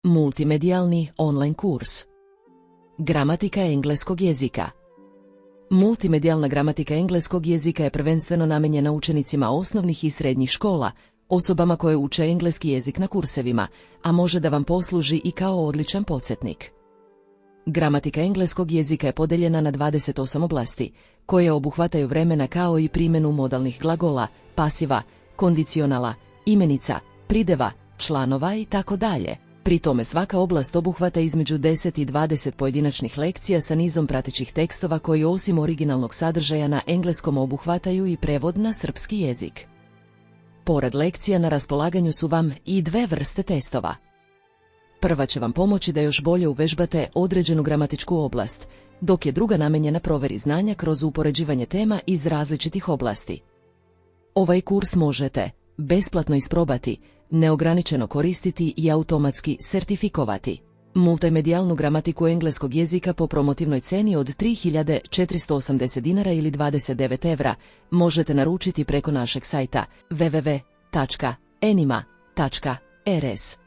Multimedijalni online kurs. Gramatika engleskog jezika. Multimedijalna gramatika engleskog jezika je prvenstveno namijenjena učenicima osnovnih i srednjih škola, osobama koje uče engleski jezik na kursevima, a može da vam posluži i kao odličan podsjetnik. Gramatika engleskog jezika je podeljena na 28 oblasti, koje obuhvataju vremena kao i primjenu modalnih glagola, pasiva, kondicionala, imenica, prideva, članova itd. Pri tome svaka oblast obuhvata između 10 i 20 pojedinačnih lekcija sa nizom pratećih tekstova koji osim originalnog sadržaja na engleskom obuhvataju i prevod na srpski jezik. Pored lekcija na raspolaganju su vam i dve vrste testova. Prva će vam pomoći da još bolje uvežbate određenu gramatičku oblast, dok je druga namijenjena proveri znanja kroz upoređivanje tema iz različitih oblasti. Ovaj kurs možete besplatno isprobati, neograničeno koristiti i automatski sertifikovati. Multimedijalnu gramatiku engleskog jezika po promotivnoj ceni od 3.480 dinara ili 29 evra možete naručiti preko našeg sajta www.enima.rs.